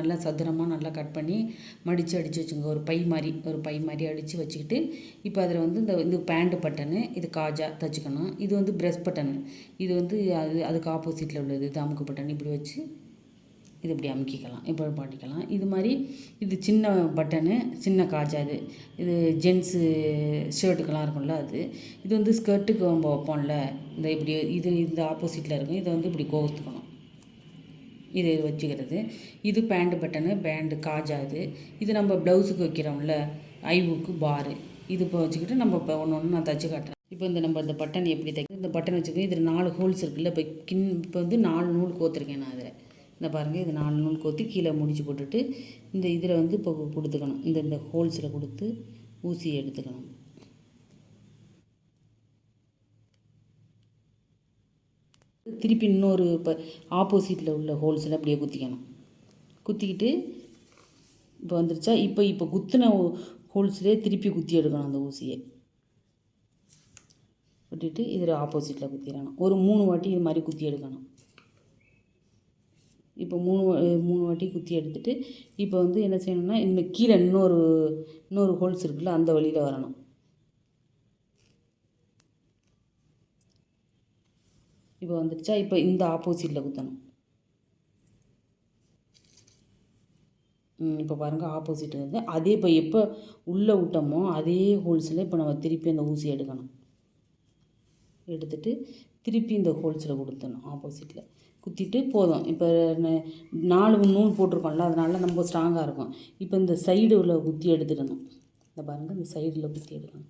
நல்லா சதுரமாக நல்லா கட் பண்ணி மடித்து அடித்து வச்சுங்க. ஒரு பை மாதிரி அடித்து வச்சுக்கிட்டு இப்போ அதில் வந்து இந்த பேண்ட்டு பட்டனு இது காஜா தைச்சிக்கணும். இது வந்து ப்ரெஸ் பட்டனு, இது வந்து அதுக்கு ஆப்போசிட்டில் உள்ளது இது அமுக்கு பட்டன். இப்படி வச்சு இது இப்படி அமுக்கிக்கலாம், இப்படி பண்ணிக்கலாம். இது மாதிரி இது சின்ன பட்டனு, சின்ன காஜா. இது ஜென்ஸு ஷர்ட்டுக்கெல்லாம் இருக்கும்ல அது. இது வந்து ஸ்கர்ட்டுக்கு நம்ம வைப்போம்ல, இந்த இப்படி இந்த ஆப்போசிட்டில் இருக்கும். இதை வந்து இப்படி கோர்த்துக்கணும், இது வச்சுக்கிறது. இது பேண்ட்டு பட்டனு, பேண்டு காஜா. இது நம்ம ப்ளவுஸுக்கு வைக்கிறோம்ல ஐவுக்கு பாரு, இது இப்போ வச்சுக்கிட்டு நம்ம இப்போ ஒன்று நான் தைச்சி காட்டுறேன். இப்போ நம்ம இந்த பட்டன் எப்படி தைக்க, இந்த பட்டன் வச்சுக்கோ. இதில் 4 ஹோல்ஸ் இருக்குல்ல. இப்போ வந்து 4 நூல் கோத்துருக்கேன் நான் அதில். இந்த பாருங்கள், இது 4 நூல் கோத்தி கீழே முடிச்சு போட்டுட்டு இந்த இதில் வந்து இப்போ கொடுத்துக்கணும். இந்த ஹோல்ஸில் கொடுத்து ஊசியை எடுத்துக்கணும். திருப்பி இன்னொரு இப்போ ஆப்போசிட்டில் உள்ள ஹோல்ஸில் அப்படியே குத்திக்கணும். குத்திக்கிட்டு இப்போ வந்துருச்சா, இப்போ குத்தின ஹோல்ஸ்லேயே திருப்பி குத்தி எடுக்கணும் அந்த ஊசியை. குத்திட்டு இதில் ஆப்போசிட்டில் குத்திடணும். ஒரு 3 வாட்டி இது மாதிரி குத்தி எடுக்கணும். இப்போ 3 வாட்டி குத்தி எடுத்துகிட்டு இப்போ வந்து என்ன செய்யணும்னா, இன்னும் கீழே இன்னொரு ஹோல்ஸ் இருக்குல்ல, அந்த வழியில் வரணும். இப்போ வந்துடுச்சா, இப்போ இந்த ஆப்போசிட்டில் குத்தணும். இப்போ பாருங்கள், ஆப்போசிட் வந்து அதே இப்போ எப்போ உள்ளே விட்டோமோ அதே ஹோல்ஸில் இப்போ நம்ம திருப்பி அந்த ஊசி எடுக்கணும். எடுத்துகிட்டு திருப்பி இந்த ஹோல்ஸில் கொடுத்தணும் ஆப்போசிட்டில் குத்திட்டு போதும். இப்போ 4 நூல் போட்டிருக்கோம்ல, அதனால நம்ம ஸ்ட்ராங்காக இருக்கும். இப்போ இந்த சைடு உள்ள குத்தி எடுத்துடணும். இந்த பாருங்கள், இந்த சைடில் குத்தி எடுக்கணும்.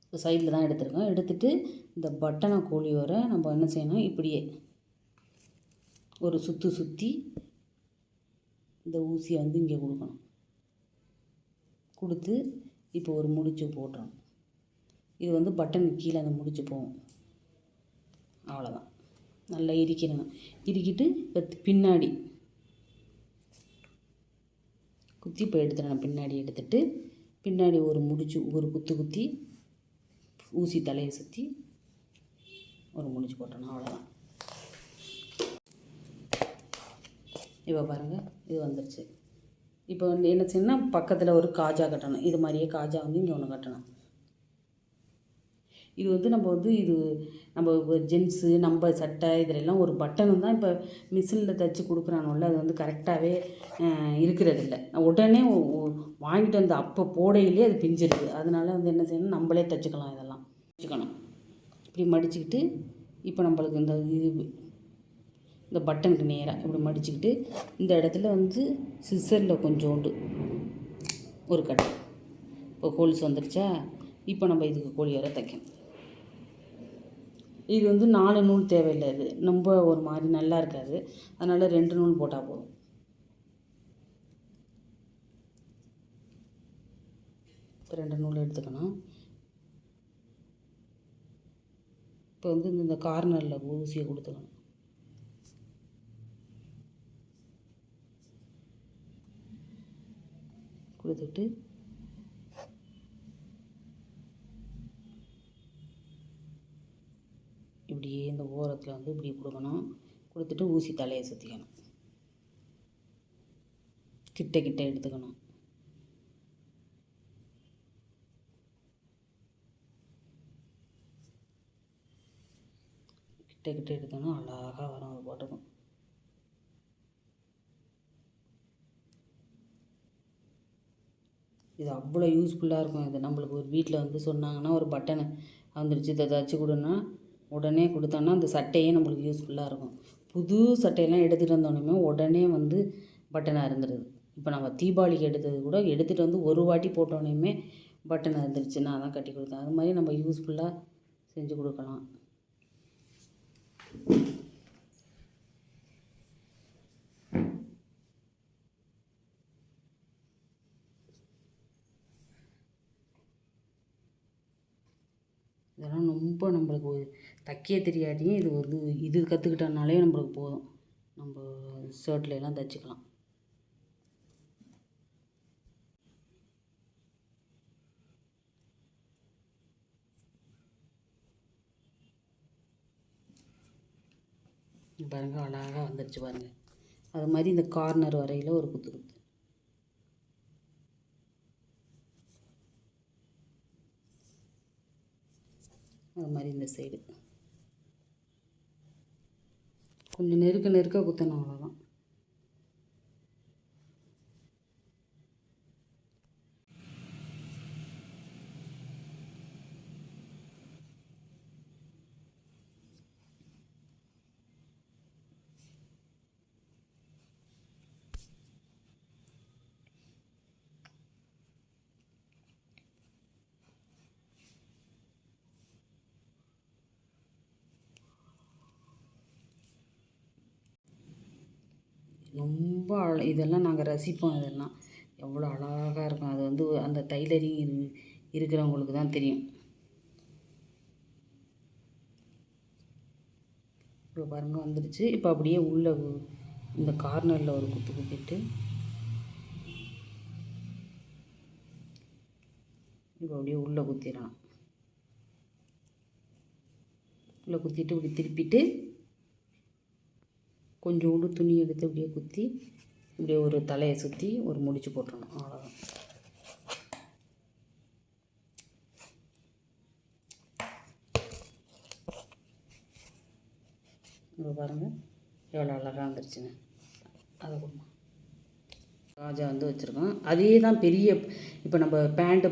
இப்போ சைடில் தான் எடுத்துருக்கோம். எடுத்துகிட்டு இந்த பட்டனை கோழியோர நம்ம என்ன செய்யணும், இப்படியே ஒரு சுற்றி இந்த ஊசியை வந்து இங்கே கொடுக்கணும். கொடுத்து இப்போ ஒரு முடிச்சு போட்டுறோம். இது வந்து பட்டனுக்கு கீழே அந்த முடிச்சு போகும். அவ்வளோதான். நல்லா இறுக்கிடணும். இறுக்கிட்டு இப்போ பின்னாடி குத்தி இப்போ எடுத்துடணும். பின்னாடி எடுத்துகிட்டு பின்னாடி ஒரு முடிச்சு ஒரு குத்தி ஊசி தலையை சுற்றி ஒரு முடிச்சு போட்டணும். அவ்வளோதான். இப்போ பாருங்கள், இது வந்துடுச்சு. இப்போ வந்து என்ன செய்யணும்னா, பக்கத்தில் ஒரு காஜா கட்டணும். இது மாதிரியே காஜா வந்து இங்கே ஒன்று கட்டணும். இது வந்து நம்ம ஜென்ஸு நம்ம சட்டை இதிலெல்லாம் ஒரு பட்டனும் தான் இப்போ மிஷினில் தைச்சி கொடுக்குறானுல்ல, அது வந்து கரெக்டாகவே இருக்கிறதில்ல. உடனே வாங்கிட்டு வந்து அப்போ போடையிலே அது பிஞ்சிடுது. அதனால வந்து என்ன செய்யணும், நம்மளே தைச்சிக்கலாம். இதெல்லாம் தைச்சிக்கணும். இப்படி மடிச்சுக்கிட்டு இப்போ நம்மளுக்கு இந்த பட்டனுக்கு நேராக இப்படி மடிச்சுக்கிட்டு இந்த இடத்துல வந்து சிசரில் கொஞ்சோண்டு ஒரு கட்டு இப்போ ஹோல்ஸ் வந்துடுச்சா. இப்போ நம்ம இதுக்கு கோழியோர தைக்கணும். இது வந்து 4 நூல் தேவையில்லை. இது ரொம்ப ஒரு மாதிரி நல்லா இருக்காது. அதனால் 2 நூல் போட்டால் போதும். இப்போ 2 நூல் எடுத்துக்கணும். இப்போ வந்து இந்த கார்னரில் ஊசியை கொடுத்துக்கணும். கொடுத்துட்டு இப்படியே இந்த ஓரத்தில் வந்து இப்படி கொடுக்கணும். கொடுத்துட்டு ஊசி தலையை சுற்றிக்கணும். கிட்ட எடுத்துக்கணும். கிட்ட எடுத்தோன்னா அழகாக வரும். அது போட்டுக்கும். இது அவ்வளோ யூஸ்ஃபுல்லாக இருக்கும். இது நம்மளுக்கு ஒரு வீட்டில் வந்து சொன்னாங்கன்னா, ஒரு பட்டனை வந்துடுச்சு இதை தைச்சி கொடுன்னா உடனே கொடுத்தோன்னா அந்த சட்டையே நம்மளுக்கு யூஸ்ஃபுல்லாக இருக்கும். புது சட்டையெல்லாம் எடுத்துகிட்டு வந்தோடனே உடனே வந்து பட்டனாக இருந்துடுது. இப்போ நம்ம தீபாவளிக்கு எடுத்தது கூட எடுத்துகிட்டு வந்து ஒரு வாட்டி போட்டோன்னே பட்டனாக இருந்துருச்சு. நான் தான் கட்டி கொடுத்தேன். அது மாதிரி நம்ம யூஸ்ஃபுல்லாக செஞ்சு கொடுக்கலாம். இதெல்லாம் ரொம்ப நம்மளுக்கு தைக்க தெரியாட்டியும் இது கற்றுக்கிட்டோம்னாலே நம்மளுக்கு போதும். நம்ம ஷர்ட்லாம் தைச்சிக்கலாம். பாருங்கள், அழகாக வந்துடுச்சு பாருங்கள். அது மாதிரி இந்த கார்னர் வரையில் ஒரு குத்து குத்து. அது மாதிரி இந்த சைடு கொஞ்சம் நெருக்க குத்தணும், அவ்வளோதான். ரொம்ப இதெல்லாம் நாங்கள் ரசிப்போம். இதெல்லாம் எவ்வளோ அழகாக இருக்கும். அது வந்து அந்த டைலரிங் இருக்கிறவங்களுக்கு தான் தெரியும். இப்போ பாருங்கள் வந்துடுச்சு. இப்போ அப்படியே உள்ள இந்த கார்னரில் ஒரு குத்து குத்திட்டு இப்போ அப்படியே உள்ளே குத்திடலாம். உள்ளே குத்திட்டு இப்படி திருப்பிட்டு கொஞ்சோண்டு துணி எடுத்து அப்படியே குத்தி இப்படியே ஒரு தலையை சுற்றி ஒரு முடிச்சு போட்டுடணும், அவ்வளோதான். இப்போ பாருங்கள் எவ்வளோ அழகாக வந்துருச்சுங்க. அதை கொடுமா காஜா வந்து வச்சுருக்கோம். அதே தான் பெரிய இப்போ நம்ம பேண்ட்டு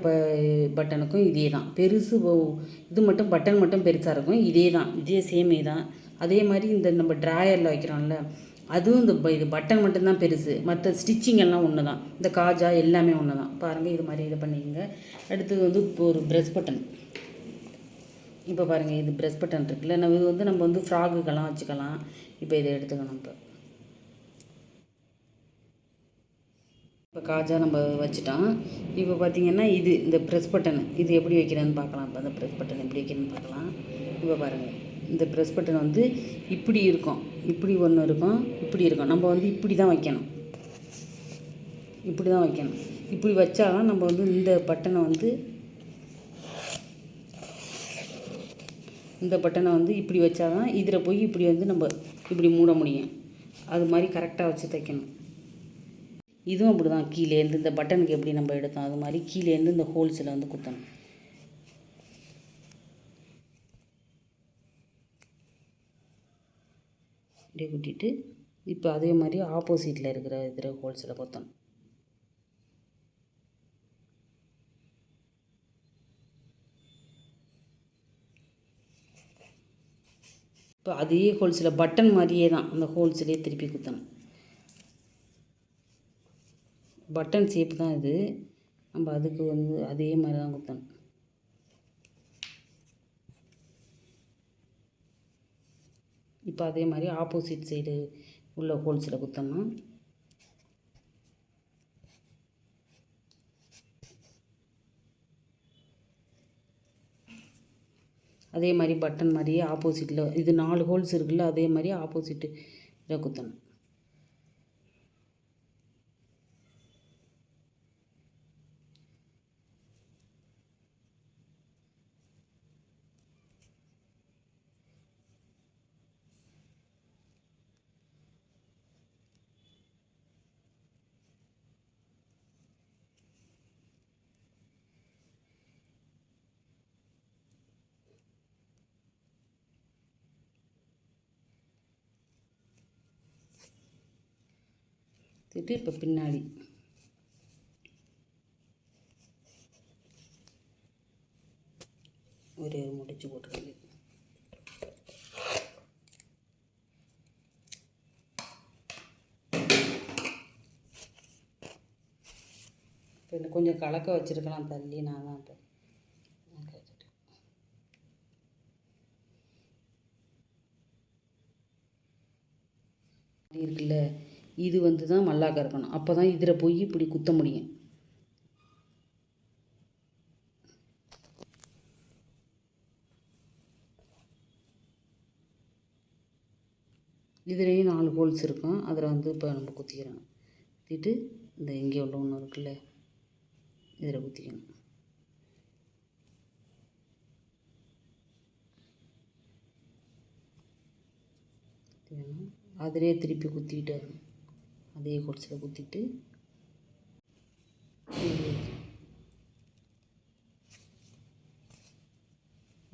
பட்டனுக்கும் இதே தான் பெருசு. இது மட்டும் பட்டன் மட்டும் பெருசாக இருக்கும். இதே சேமே தான். அதே மாதிரி இந்த நம்ம ட்ராயரில் வைக்கிறோம்ல, அதுவும் இது பட்டன் மட்டும்தான் பெருசு. மற்ற ஸ்டிச்சிங் எல்லாம் ஒன்று தான். இந்த காஜா எல்லாமே ஒன்று தான். பாருங்கள் இது மாதிரி இதை பண்ணிக்கங்க. அடுத்தது வந்து இப்போ ஒரு ப்ரெஸ் பட்டன். இப்போ பாருங்கள் இது ப்ரெஸ் பட்டன் இருக்குல்ல, நம்ம வந்து ஃப்ராகுக்கெல்லாம் வச்சுக்கலாம். இப்போ இதை எடுத்துக்கணும். இப்போ காஜா நம்ம வச்சுட்டோம். இப்போ பார்த்திங்கன்னா இந்த ப்ரெஸ் பட்டன் இது எப்படி வைக்கிறேன்னு பார்க்கலாம். இப்போ அந்த ப்ரெஸ் பட்டன் எப்படி வைக்கிறேன்னு பார்க்கலாம். இப்போ பாருங்கள் இந்த ப்ரெஸ் பட்டன் வந்து இப்படி இருக்கும், இப்படி ஒன்று இருக்கும், இப்படி இருக்கும். நம்ம வந்து இப்படி தான் வைக்கணும், இப்படி தான் வைக்கணும். இப்படி வச்சாலும் நம்ம வந்து இந்த பட்டனை வந்து இப்படி வச்சாதான் இதில் போய் இப்படி வந்து நம்ம இப்படி மூட முடியும். அது மாதிரி கரெக்டாக வச்சு தைக்கணும். இதுவும் அப்படி தான். கீழேருந்து இந்த பட்டனுக்கு எப்படி நம்ம எடுத்தோம் அது மாதிரி கீழேருந்து இந்த ஹோல்ஸில் வந்து குத்தணும். இப்படியே குட்டிட்டு இப்போ அதே மாதிரி ஆப்போசிட்டில் இருக்கிற இதில் ஹோல்ஸில் குத்தணும். இப்போ அதே ஹோல்ஸில் பட்டன் மாதிரியே தான் அந்த ஹோல்ஸ்லேயே திருப்பி குத்தணும். பட்டன் ஷேப் தான் இது. நம்ம அதுக்கு வந்து அதே மாதிரி தான் குத்தணும். இப்போ அதே மாதிரி ஆப்போசிட் சைடு உள்ள ஹோல்ஸில் குத்தணும். அதே மாதிரி பட்டன் மாதிரியே ஆப்போசிட்டில் இது 4 ஹோல்ஸ் இருக்குல்ல, அதே மாதிரி ஆப்போசிட்டு இதை குத்தணும். இப்போ பின்னாடி ஒரு முடிச்சு போட்டுருங்க. இப்போ கொஞ்சம் கலக்க வச்சுருக்கலாம் தள்ளி. நான் தான் இப்போ இருக்குல்ல, இது வந்து தான் மல்லாக்க இருக்கணும். அப்போ தான் இதில் போய் இப்படி குத்த முடியும். இதுலேயும் 4 ஹோல்ஸ் இருக்கும். அதில் வந்து இப்போ நம்ம குத்திக்கிறோம். குத்திட்டு இந்த இங்கே உள்ள ஒன்று இருக்குல்ல, இதில் குத்திக்கணும். அதிலே திருப்பி குத்திக்கிட்டு வரணும். அதே ஹோல்ஸில் குத்திட்டு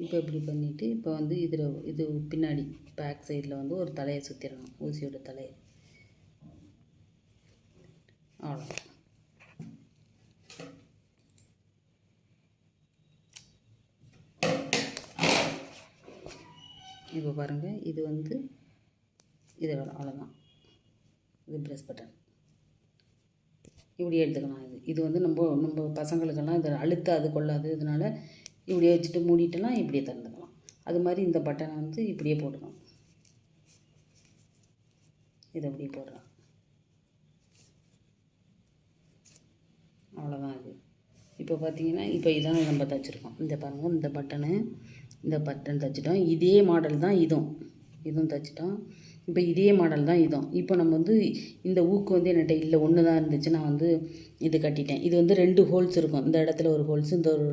இப்போ இப்படி பண்ணிவிட்டு இப்போ வந்து இது பின்னாடி பேக் சைடில் வந்து ஒரு தலையை சுற்றிடணும், ஊசியோட தலையை. அவ்வளோ. இப்போ பாருங்கள், இது வந்து இது அவ்வளோதான். இது ப்ரெஸ் பட்டன் இப்படி எடுத்துக்கலாம். இது வந்து நம்ம பசங்களுக்கெல்லாம் இது அழுத்தாது கொள்ளாது, இதனால் இப்படியே வச்சுட்டு மூடிட்டோன்னா இப்படியே திறந்துக்கலாம். அது மாதிரி இந்த பட்டனை வந்து இப்படியே போட்டுக்கலாம். இதை அப்படியே போடுறோம். அவ்வளோதான். இது இப்போ பார்த்தீங்கன்னா இப்போ இதான் நம்ம தைச்சிருக்கோம். இந்த பாருங்கள், இந்த பட்டன் தைச்சிட்டோம். இதே மாடல் தான் இதுவும் தைச்சிட்டோம். இப்போ இதே மாடல் தான் இதுவும். இப்போ நம்ம வந்து இந்த ஊக்கு வந்து என்கிட்ட இல்லை, ஒன்று தான் இருந்துச்சு. நான் வந்து இது கட்டிட்டேன். இது வந்து 2 ஹோல்ஸ் இருக்கும். இந்த இடத்துல ஒரு ஹோல்ஸ், இந்த ஒரு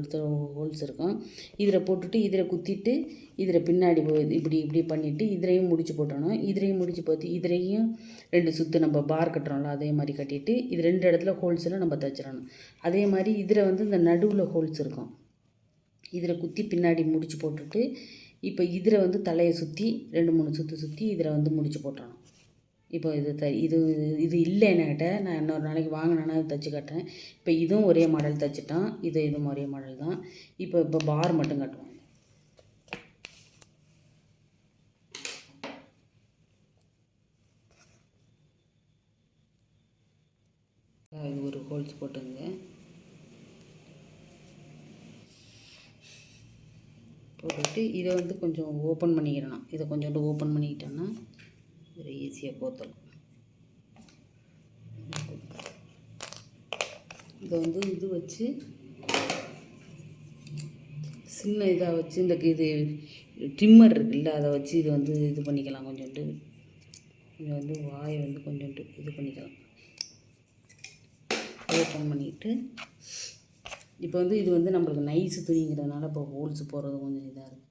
ஹோல்ஸ் இருக்கும். இதில் போட்டுட்டு இதில் குத்திட்டு இதில் பின்னாடி இப்படி பண்ணிவிட்டு இதிலையும் முடிச்சு போட்டணும். இதிலையும் முடிச்சு போட்டு இதிலையும் 2 சுற்று நம்ம பார் கட்டுறோம்ல அதே மாதிரி கட்டிட்டு இது 2 இடத்துல ஹோல்ஸில் நம்ம தைச்சிடணும். அதே மாதிரி இதில் வந்து இந்த நடுவில் ஹோல்ஸ் இருக்கும். இதில் குத்தி பின்னாடி முடிச்சு போட்டுட்டு இப்போ இதில் வந்து தலையை சுற்றி 2-3 சுற்றி இதில் வந்து முடிச்சு போட்டுறணும். இப்போ இது இது இல்லை என்கிட்ட, நான் இன்னொரு நாளைக்கு வாங்கினேன்னா தைச்சி காட்டுறேன். இப்போ இதுவும் ஒரே மாடல் தைச்சிட்டான். இதுவும் ஒரே மாடல் தான். இப்போ பார் மட்டும் கட்டுவோம். இது ஒரு ஹோல்ஸ் போட்டுங்க. போட்டுட்டு இதை வந்து கொஞ்சம் ஓப்பன் பண்ணிக்கிடணும். இதை கொஞ்சோண்டு ஓப்பன் பண்ணிக்கிட்டோன்னா இதில் ஈஸியாக கோத்தலாம். இதை வந்து இது வச்சு சின்ன இதாக வச்சு இந்த இது ட்ரிம்மர் இருக்குல்ல அதை வச்சு இது வந்து இது பண்ணிக்கலாம். கொஞ்சோண்டு வந்து வாயை வந்து கொஞ்சோண்டு இது பண்ணிக்கலாம். ஓப்பன் பண்ணிவிட்டு இப்போ வந்து இது வந்து நம்மளுக்கு நைஸு துணிங்கிறதுனால இப்போ ஹோல்ஸ் போடுறது கொஞ்சம் இதாக இருக்குது.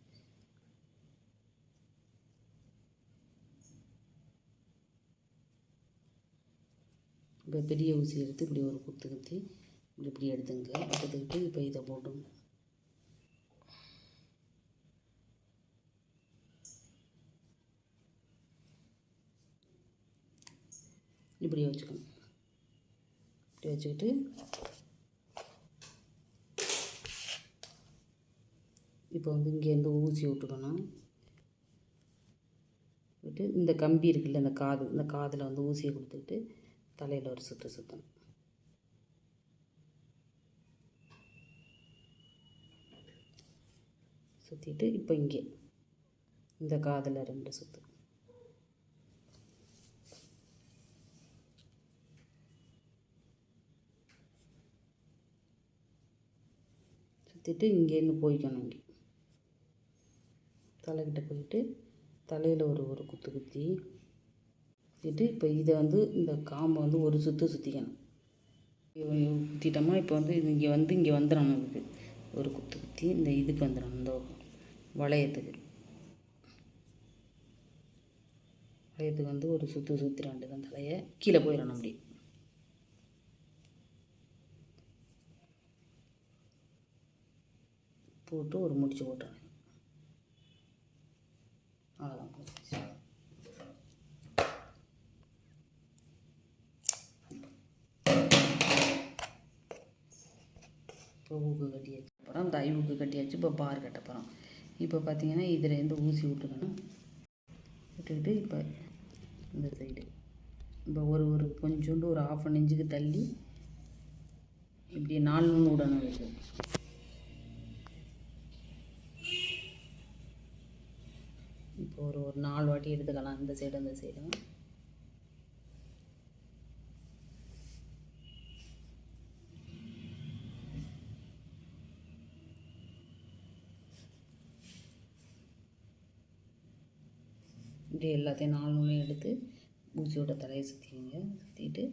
இப்போ பெரிய ஊசி எடுத்து இப்படி ஒரு குத்தி இப்படி எடுத்துக்கிட்டு இப்போ இதை போட்டுங்க. இப்படி வச்சுக்கணும். இப்படி வச்சுக்கிட்டு இப்போ வந்து இங்கேருந்து ஊசி விட்டுக்கணும். விட்டு இந்த கம்பி இருக்குல்ல, இந்த காதில் வந்து ஊசியை கொடுத்துக்கிட்டு தலையில் ஒரு சுற்றணும். சுற்றிட்டு இப்போ இங்கே இந்த காதில் 2 சுற்று சுற்றிட்டு இங்கேருந்து போய்க்கணும். இங்கே தலைக்கிட்ட போயிட்டு தலையில் ஒரு குத்திட்டு இப்போ இதை வந்து இந்த காம்பை வந்து ஒரு சுற்றிக்கணும். குத்திட்டோமா இப்போ வந்து இங்கே வந்துடணும். இதுக்கு ஒரு குத்தி இந்த இதுக்கு வந்துடணும். இந்த வளையத்துக்கு வந்து ஒரு சுற்றிட வேண்டியதான். தலையை கீழே போயிடணும். அப்படி போட்டு ஒரு முடிச்சு போட்டுறேன். அவ்வளோதான். இப்போ ஊக்கு கட்டியாச்சு. அப்புறம் இந்த ஊக்கு கட்டியாச்சு. இப்போ பார் கட்ட போகிறோம். இப்போ பார்த்தீங்கன்னா இதிலேருந்து ஊசி விட்டுக்கணும். விட்டுக்கிட்டு இப்போ இந்த சைடு இப்போ ஒரு கொஞ்சோண்டு ஒரு 1/2 இன்ச்சுக்கு தள்ளி இப்படி 4 நூல் விடணும். இருக்குது இப்போ ஒரு 4 வாட்டி எடுத்துக்கலாம். இந்த சைடும் அந்த சைடும். இப்படி எல்லாத்தையும் 4 நூலையும் எடுத்து ஊசியோட தலையை சுற்றிக்கிங்க. சுற்றிட்டு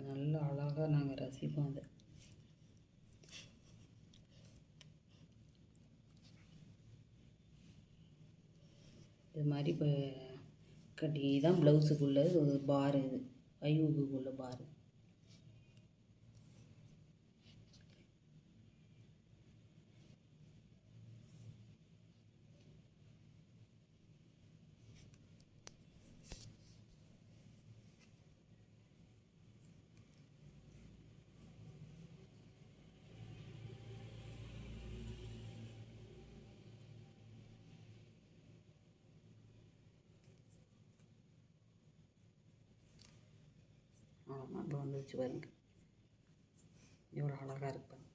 நல்லா அழகாக நாங்கள் ரசிப்போம். அதை மாதிரி இப்போ கட்டி தான் ப்ளவுஸுக்குள்ளே ஒரு பார், இது ஐவுக்குள்ளே பார். அவ்வளோதான், இப்போ வந்துருச்சு பாருங்க, எவ்வளோ அழகாக இருப்பாங்க.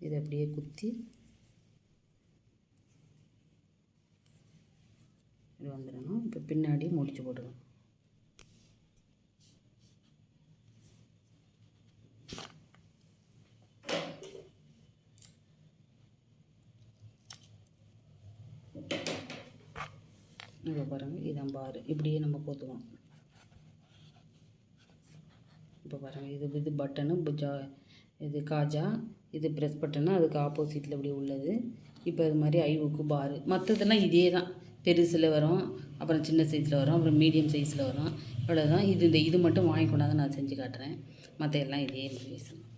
இதை அப்படியே குத்தி இது வந்துடணும். இப்போ பின்னாடி முடிச்சு போட்டுக்கணும். இப்போ பாருங்கள், இதான் பார், இப்படியே நம்ம கோத்துக்கணும். இப்போ பாருங்கள், இது பட்டனு, இது காஜா, இது ப்ரெஸ் பட்டனு, அதுக்கு ஆப்போசிட்டில் இப்படி உள்ளது. இப்போ இது மாதிரி ஐவுக்கு பார், மற்றதெல்லாம் இதே தான். பெருசில் வரும், அப்புறம் சின்ன சைஸில் வரும், அப்புறம் மீடியம் சைஸில் வரும். இவ்வளோதான். இது மட்டும் வாங்கி கொண்டாந்து நான் செஞ்சு காட்டுறேன். மற்ற எல்லாம் இதே மாதிரி